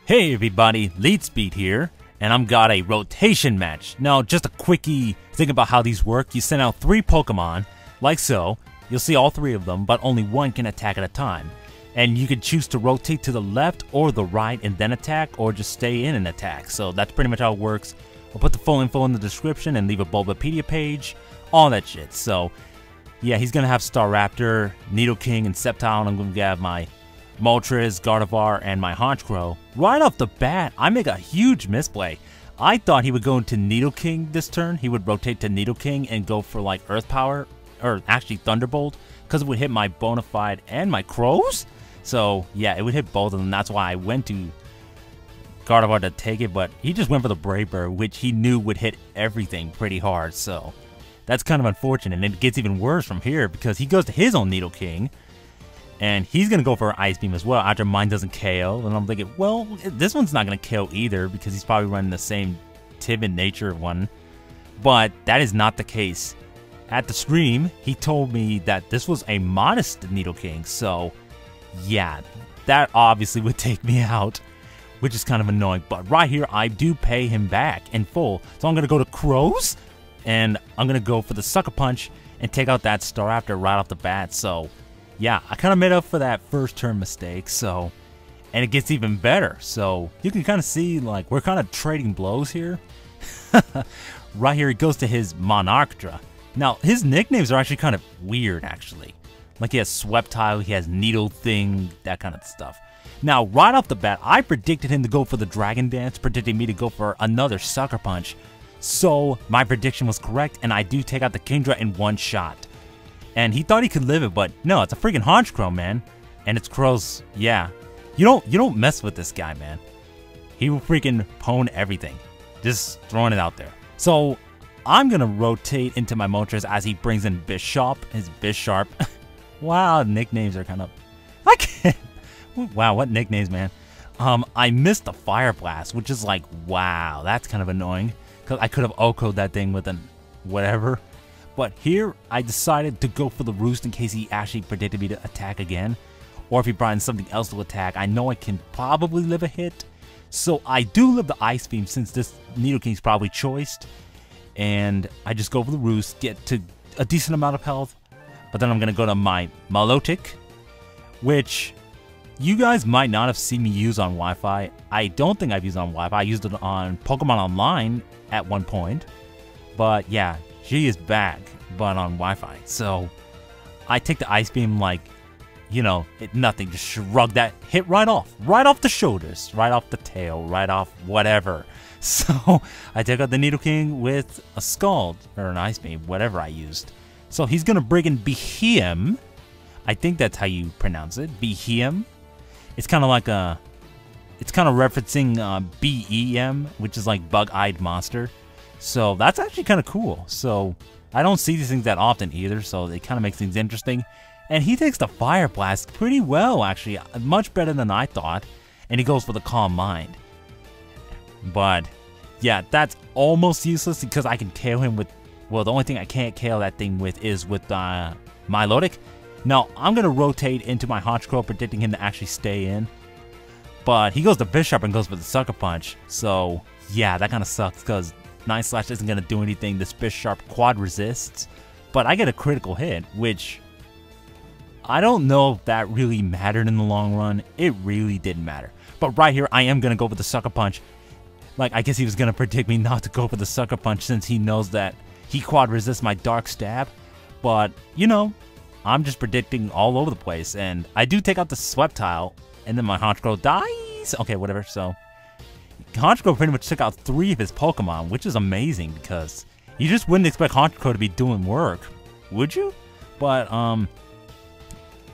Hey everybody, Lead Speed here, and I'm got a rotation match. Now, just a quickie thing about how these work. You send out 3 Pokemon, like so. You'll see all 3 of them, but only one can attack at a time. And you can choose to rotate to the left or the right and then attack, or just stay in and attack. So that's pretty much how it works. I'll put the full info in the description and leave a Bulbapedia page, all that shit. So, yeah, he's gonna have Staraptor, Nidoking, and Sceptile, and I'm gonna have my Moltres, Gardevoir, and my HONCHKROW. Right off the bat, I make a huge misplay. I thought he would go into Nidoking this turn. He would rotate to Nidoking and go for like Earth Power, or actually Thunderbolt, because it would hit my Bonafide and my Crows. So yeah, it would hit both of them. That's why I went to Gardevoir to take it, but he just went for the Brave Bird, which he knew would hit everything pretty hard. So that's kind of unfortunate, and it gets even worse from here because he goes to his own Nidoking. And he's going to go for Ice Beam as well after mine doesn't KO. And I'm thinking, well, this one's not going to KO either because he's probably running the same timid nature one. But that is not the case. At the stream, he told me that this was a modest Nidoking. So, yeah, that obviously would take me out, which is kind of annoying. But right here, I do pay him back in full. So I'm going to go to Crows, and I'm going to go for the Sucker Punch and take out that Staraptor right off the bat. So yeah, I kind of made up for that first turn mistake, so, and it gets even better. So you can kind of see, like, we're kind of trading blows here. Right here, he goes to his Monarchdra. Now, his nicknames are actually kind of weird, actually. Like, he has Sweptile, he has Needle Thing, that kind of stuff. Now, right off the bat, I predicted him to go for the Dragon Dance, predicting me to go for another Sucker Punch. So, my prediction was correct, and I do take out the Kingdra in one shot. And he thought he could live it, but no, it's a freaking HONCHKROW, man. And it's Crow's, yeah. You don't mess with this guy, man. He will freaking pwn everything. Just throwing it out there. So, I'm going to rotate into my Moltres as he brings in Bishop, his Bisharp. Wow, nicknames are kind of, I can't. Wow, what nicknames, man. I missed the Fire Blast, which is like, wow, that's kind of annoying. Because I could have OHKO'd that thing with an whatever. But here, I decided to go for the Roost in case he actually predicted me to attack again. Or if he brought in something else to attack. I know I can probably live a hit. So I do live the Ice Beam since this Nidoking's probably choiced. And I just go for the Roost, get to a decent amount of health. But then I'm going to go to my Milotic, which you guys might not have seen me use on Wi-Fi. I don't think I've used it on Wi-Fi. I used it on Pokemon Online at one point. But yeah, she is back, but on Wi-Fi. So I take the Ice Beam like, you know, nothing. Just shrug that, hit right off the shoulders, right off the tail, right off whatever. So I take out the Nidoking with a Scald, or an Ice Beam, whatever I used. So he's going to bring in Behem. I think that's how you pronounce it, Behem. It's kind of like a, it's kind of referencing BEM, which is like Bug-Eyed Monster. So that's actually kind of cool. So I don't see these things that often either, so it kind of makes things interesting. And he takes the Fire Blast pretty well, actually, much better than I thought. And he goes for the Calm Mind. But yeah, that's almost useless because I can KO him with, well, the only thing I can't KO that thing with is with Milotic. Now, I'm going to rotate into my HONCHKROW, predicting him to actually stay in. But he goes to Bishop and goes for the Sucker Punch. So yeah, that kind of sucks because 9slash isn't going to do anything. This Bisharp quad resists, but I get a critical hit, which I don't know if that really mattered in the long run. It really didn't matter. But right here, I am going to go for the Sucker Punch. Like, I guess he was going to predict me not to go for the Sucker Punch since he knows that he quad resists my Dark Stab. But, you know, I'm just predicting all over the place. And I do take out the Sweptile, and then my HONCHKROW dies. Okay, whatever, so HONCHKROW pretty much took out 3 of his Pokemon, which is amazing because you just wouldn't expect HONCHKROW to be doing work, would you? But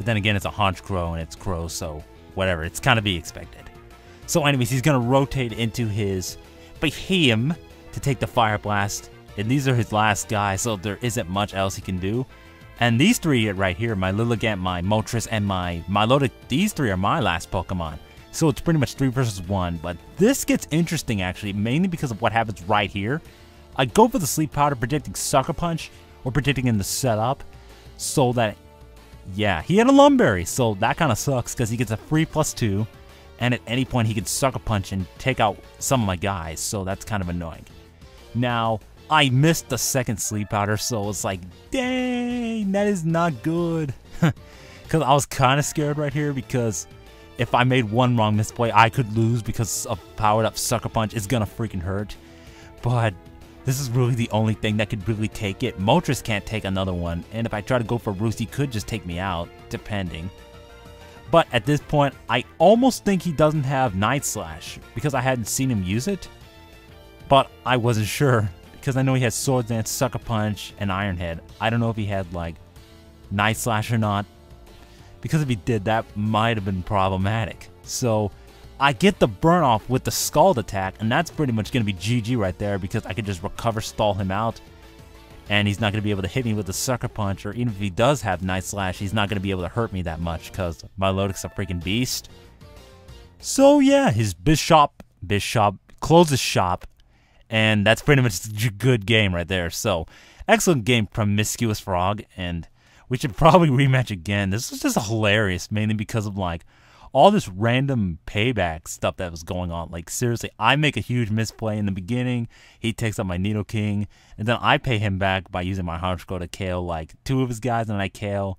then again, it's a HONCHKROW and it's Crow, so whatever, it's kind of be expected. So anyways, he's going to rotate into his Behem to take the Fire Blast, and these are his last guys, so there isn't much else he can do. And these 3 right here, my Lilligant, my Moltres, and my Milotic, these 3 are my last Pokemon. So it's pretty much 3 versus 1, but this gets interesting actually, mainly because of what happens right here. I go for the Sleep Powder, predicting Sucker Punch, or predicting in the setup, so that, yeah, he had a Lumberry, so that kind of sucks, because he gets a free +2, and at any point he can sucker punch and take out some of my guys, so that's kind of annoying. Now, I missed the second sleep powder, so it's like, dang, that is not good. Because I was kind of scared right here, because if I made one wrong misplay, I could lose because of powered up sucker punch. It's gonna freaking hurt. But this is really the only thing that could really take it. Moltres can't take another one, and if I try to go for Roost, he could just take me out, depending. But at this point, I almost think he doesn't have Night Slash, because I hadn't seen him use it. But I wasn't sure, because I know he has Sword Dance, Sucker Punch, and Iron Head. I don't know if he had, like, Night Slash or not, because if he did, that might have been problematic. So I get the burn off with the Scald attack, and that's pretty much going to be GG right there, because I could just recover stall him out, and he's not going to be able to hit me with the Sucker Punch, or even if he does have Night Slash, he's not going to be able to hurt me that much, because Milotic's a freaking beast. So yeah, his Bishop closes shop, and that's pretty much a good game right there. So, excellent game, PromiscuousFrog, and we should probably rematch again. This was just hilarious, mainly because of, like, all this random payback stuff that was going on. Like, seriously, I make a huge misplay in the beginning, he takes out my Nidoking, and then I pay him back by using my HONCHKROW to KO, like, 2 of his guys, and I KO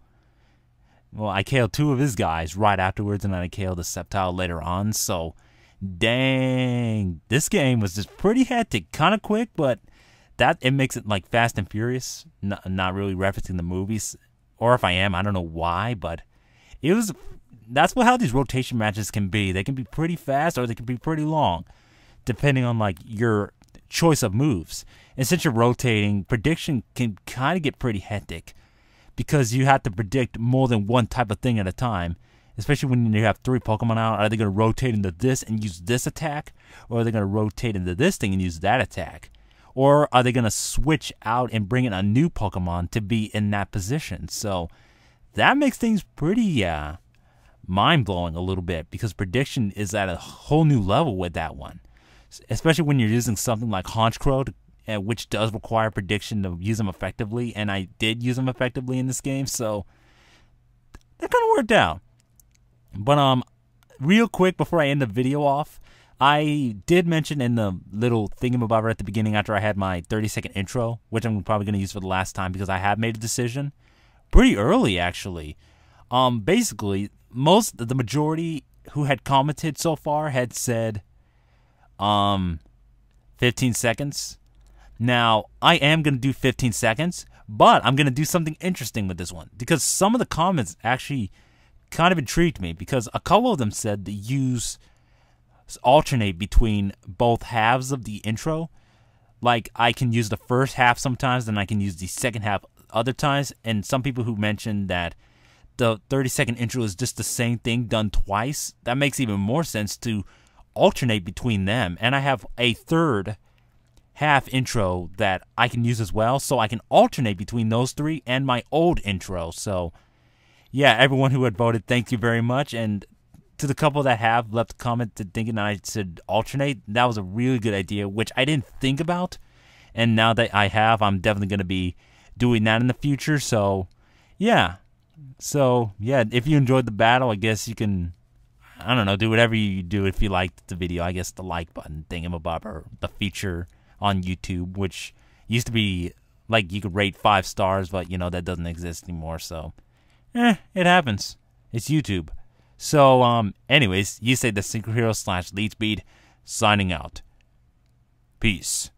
2 of his guys right afterwards, and then I KO the Sceptile later on. So, dang, this game was just pretty hectic, kind of quick, but that it makes it like Fast and Furious, not really referencing the movies, or if I am, I don't know why, but it was. That's how these rotation matches can be. They can be pretty fast or they can be pretty long, depending on like your choice of moves. And since you're rotating, prediction can kind of get pretty hectic, because you have to predict more than one type of thing at a time. Especially when you have 3 Pokemon out. Are they going to rotate into this and use this attack? Or are they going to rotate into this thing and use that attack? Or are they going to switch out and bring in a new Pokemon to be in that position? So that makes things pretty mind-blowing a little bit, because prediction is at a whole new level with that one. Especially when you're using something like HONCHKROW, which does require prediction to use them effectively. And I did use them effectively in this game, so that kind of worked out. But real quick before I end the video off, I did mention in the little thingamabobber at the beginning after I had my 30-second intro, which I'm probably going to use for the last time because I have made a decision pretty early actually. Basically, the majority who had commented so far had said 15 seconds. Now, I am going to do 15 seconds, but I'm going to do something interesting with this one, because some of the comments actually kind of intrigued me, because a couple of them said to alternate between both halves of the intro. Like, I can use the first half sometimes, then I can use the second half other times. And some people who mentioned that the 30-second intro is just the same thing done twice, that makes even more sense to alternate between them. And I have a third half intro that I can use as well, so I can alternate between those 3 and my old intro. So yeah, everyone who had voted, thank you very much. And to the couple that have left a comment thinking that I should alternate, that was a really good idea, which I didn't think about. And now that I have, I'm definitely going to be doing that in the future. So yeah. So yeah, if you enjoyed the battle, I guess you can, I don't know, do whatever you do if you liked the video. I guess the like button thingamabob, or the feature on YouTube, which used to be like you could rate 5 stars, but you know, that doesn't exist anymore. So it happens. It's YouTube. So, anyways, YuseiTheSynchroHero /LeadSpeed signing out. Peace.